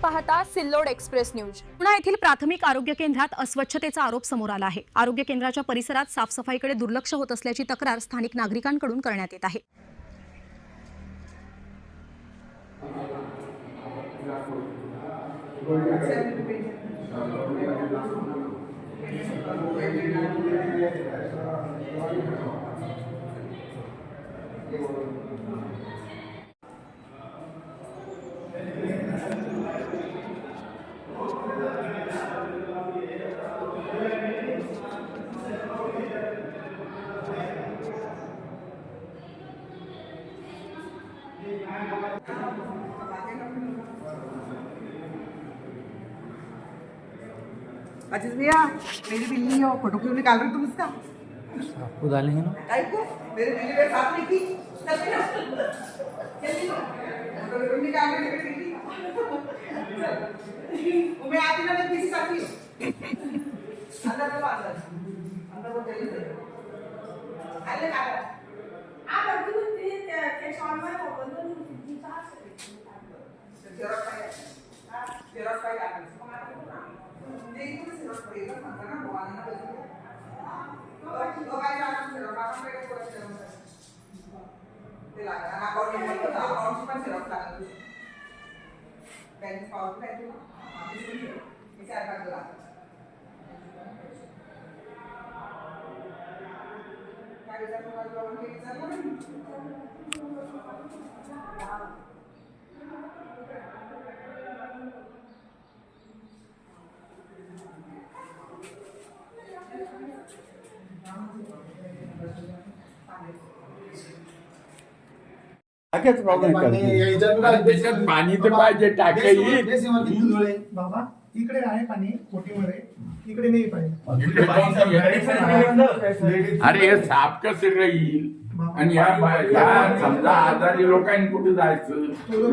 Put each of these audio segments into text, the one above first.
पाहता Sillod express news. Pune येथील प्राथमिक आरोग्य केंद्रात अस्वच्छतेचा आरोप समोर आला आहे। आरोग्य केंद्राच्या परिसरात साफसफाईकडे दुर्लक्ष होत असल्याची तक्रार स्थानिक नागरिकांकडून करण्यात येत आहे। अजीज भैया, मेरी बिल्ली हो फोटो क्यों निकाल रहे तुम इसका? आपको डालेंगे ना? को मेरी बिल्ली के साथ में थी। चल फोटो क्यों निकाल रहे मेरी बिल्ली? वो मैं आती ना मैं किसी साथी अंदर तो अंदर वो चली गई। अरे काका आप अर्जुन ते शॉर्ट में ओपन तो तेरा काय ते इकडे सिरप पडेल म्हणता ना बोलायला पाहिजे तो काय जाणार सिरप आपण काय करू सिरप ते लागणार अकाउंट पण सिरप लागणार बँक पावती नाही तुला विचार करायला काय विचार करायला टाक्याच प्रॉब्लेम त्याच्यात पाणी तर पाहिजे टाक्या येईल बाबा इकडे आहे पाणी कोटीमध्ये इकडे नाही पाणी अरे हे साफ कसं राहील आणि या समजा आजारी लोकांनी कुठे जायचं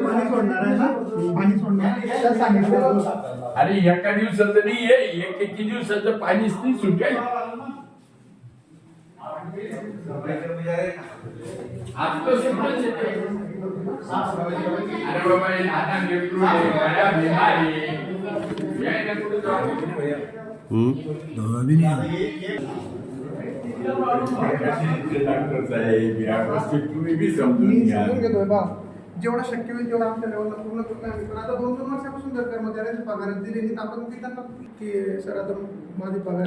पाणी सोडणार आहे ना पाणी सोडणार सांगितलं अरे एका दिवसाचं नाही आहे किती दिवसाचं पाणीच नाही सुटायचं आज तो सुटत येते अरे बाबा हे लहान लेकरू आहे बड्या बिमारी यायला कुठे जाऊ डॉक्टर साहेब या गोष्टी तुम्ही बी समजून घ्या घेतोय बा जेवढं शक्य होईल तेवढं आमच्या लेवलला पूर्ण करतो आम्ही पण आता 2-3 वर्षापासून जर कर्मचाऱ्यांची पगार दिली नाही तर आपण ती त्यांना की सर आता माझी पगार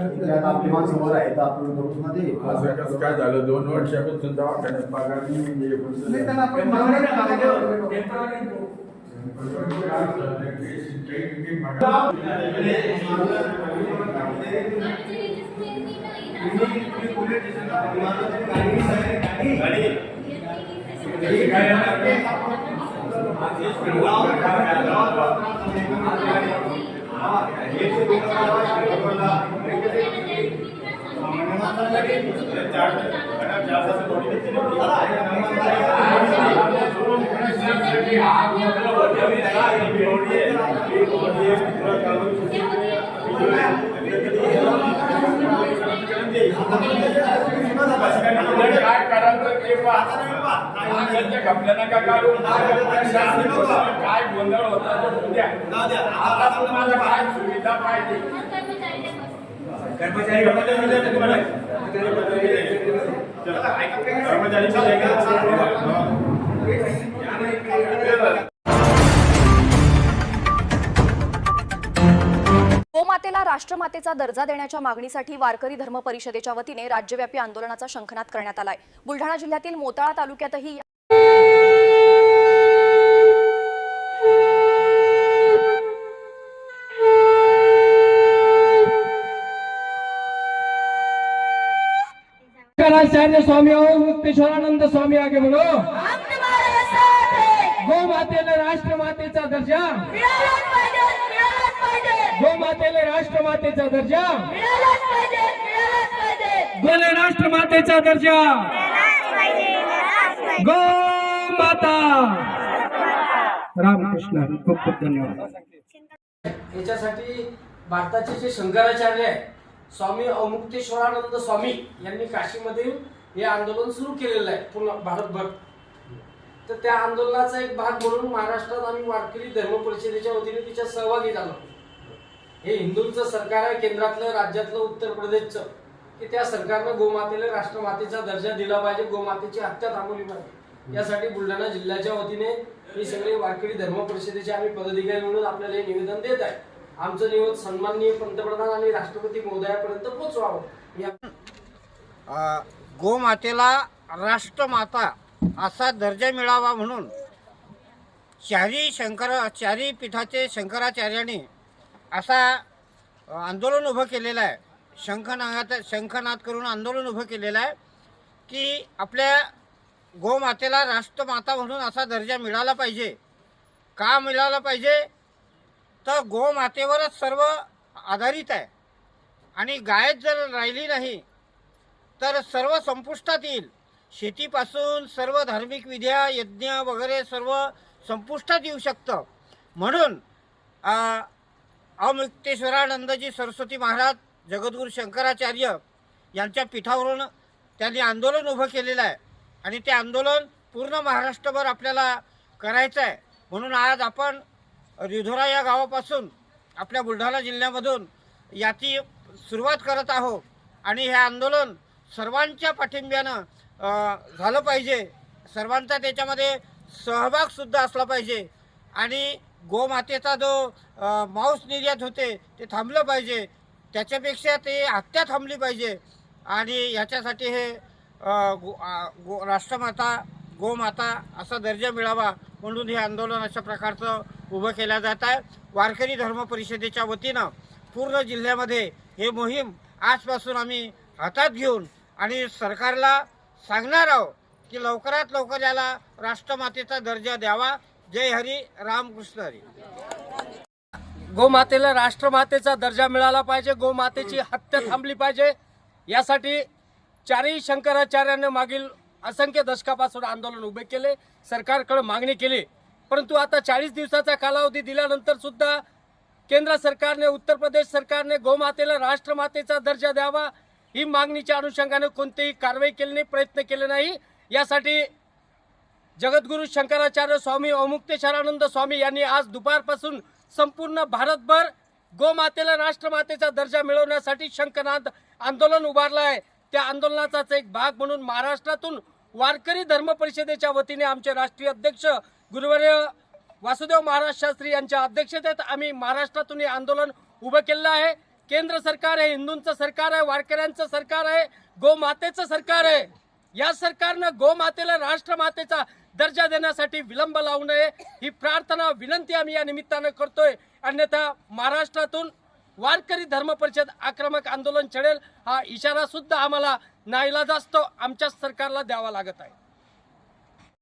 आपली माणसं आहेत आपण करू ना ते असं कसं काय झालं 2 वर्षापासून दवाखान्यात पगार नाही त्यांना आपण काय करायचं ते घपल्या नका काढू काय गोंधळ होता उद्या आता तुम्हाला काय सुविधा पाहिजे गोमातेला राष्ट्रमातेचा दर्जा देण्याच्या मागणीसाठी वारकरी धर्म परिषदेच्या वतीने राज्यव्यापी आंदोलनाचा शंखनाद करण्यात आलाय। बुलढाणा जिल्ह्यातील मोताळा तालुक्यातही शंकराचार्य स्वामी और मुक्तेश्वरानंद स्वामी आगे बढ़ो। गो मातेला राष्ट्रमातेचा दर्जा, गो मातेला राष्ट्रमातेचा दर्जा, गोले राष्ट्रमातेचा दर्जा, गो माता। रामकृष्ण खूप खूप धन्यवाद। याच्यासाठी भारताचे जे शंकराचार्य आहे स्वामी अमुक्तेश्वरानंद स्वामी यांनी काशीमध्ये हे आंदोलन सुरू केलेलं आहे पूर्ण भारतभर। तर त्या आंदोलनाचा एक भाग म्हणून महाराष्ट्रात आम्ही वारकरी धर्म परिषदेच्या वतीने तिच्यात सहभागी झालो. हे हिंदूंचं सरकार आहे केंद्रातलं, राज्यातलं, उत्तर प्रदेशचं, की त्या सरकारनं गोमातेला राष्ट्रमातेचा दर्जा दिला पाहिजे, गोमातेची हत्या थांबवली पाहिजे. यासाठी बुलढाणा जिल्ह्याच्या वतीने ही सगळे वारकरी धर्म परिषदेचे आम्ही पदाधिकारी म्हणून आपल्याला हे निवेदन देत आहे. आमचं निवेदन सन्माननीय पंतप्रधान आणि राष्ट्रपती महोदयापर्यंत पोहोचवावं. गोमातेला राष्ट्रमाता असा दर्जा मिळावा म्हणून चारी पीठाचे शंकराचार्यांनी असा आंदोलन उभं केलेलं आहे. शंखनाद करून आंदोलन उभं केलेलं आहे की आपल्या गोमातेला राष्ट्रमाता म्हणून असा दर्जा मिळाला पाहिजे. का मिळाला पाहिजे? तर गोमातेवरच सर्व आधारित आहे आणि गायच जर राहिली नाही तर सर्व संपुष्टात येईल. शेतीपासून सर्व धार्मिक विद्या, यज्ञ वगैरे सर्व संपुष्टात येऊ शकतं. म्हणून अमुक्तेश्वरानंदजी सरस्वती महाराज, जगद्गुरू शंकराचार्य यांच्या पीठावरून त्यांनी आंदोलन उभं केलेलं आहे आणि ते आंदोलन पूर्ण महाराष्ट्रभर आपल्याला करायचं आहे. म्हणून आज आपण रिधोरा या गावापासून आपल्या बुलढाणा जिल्ह्यामधून याची सुरुवात करत आहोत आणि हे आंदोलन सर्वांच्या पाठिंब्यानं झालं पाहिजे. सर्वांचा त्याच्यामध्ये सहभागसुद्धा असला पाहिजे आणि गोमातेचा जो मांस निर्यात होते ते थांबलं पाहिजे. त्याच्यापेक्षा ते हत्या थांबली पाहिजे आणि याच्यासाठी हे राष्ट्रमाता गोमाता असा दर्जा मिळावा म्हणून हे आंदोलन अशा प्रकारचं उभं केलं जात आहे. वारकरी धर्म परिषदेच्या वतीनं पूर्ण जिल्ह्यामध्ये हे मोहीम आजपासून आम्ही हातात घेऊन आणि सरकारला सांगणार आहोत की लवकरात लवकर याला राष्ट्रमातेचा दर्जा द्यावा. जय हरी, रामकृष्ण हरी. गोमातेला राष्ट्रमातेचा दर्जा मिळाला पाहिजे, गोमातेची हत्या थांबली पाहिजे. यासाठी चारही शंकराचार्यांनी मागील असंख्य दशकापासून आंदोलन उभे केले, सरकारकडे मागणी केली. परंतु आता 40 दिवसाचा कालावधी दिल्यानंतर सुद्धा केंद्र सरकारने, उत्तर प्रदेश सरकारने गोमातेला राष्ट्रमातेचा दर्जा द्यावा ही मागणीच्या अनुषंगाने कोणतीही कारवाई केली नाही, प्रयत्न केले नाही. यासाठी जगद्गुरू शंकराचार्य स्वामी अमुक्तेश्वरानंद स्वामी यांनी आज दुपारपासून संपूर्ण भारतभर गोमातेला राष्ट्रमातेचा दर्जा मिळवण्यासाठी शंखनाद आंदोलन उभारलं आहे. त्या आंदोलनाचाच एक भाग म्हणून महाराष्ट्रातून वारकरी धर्म परिषदेच्या वतीने आमचे राष्ट्रीय अध्यक्ष गुरुवर्य वासुदेव महाराज शास्त्री यांच्या अध्यक्षतेत आम्ही महाराष्ट्रातून हे आंदोलन उभं केलेलं आहे. केंद्र सरकार हे हिंदूंचं सरकार आहे, वारकऱ्यांचं सरकार आहे, गोमातेचं सरकार आहे. या सरकारनं गोमातेला राष्ट्रमातेचा दर्जा देण्यासाठी विलंब लावू नये ही प्रार्थना, विनंती आम्ही या निमित्तानं करतोय. अन्यथा महाराष्ट्रातून वारकरी धर्म परिषद आक्रमक आंदोलन छेडेल हा इशारा सुद्धा आम्हाला नाईलाजास्तव आमच्या सरकारला द्यावा लागत आहे.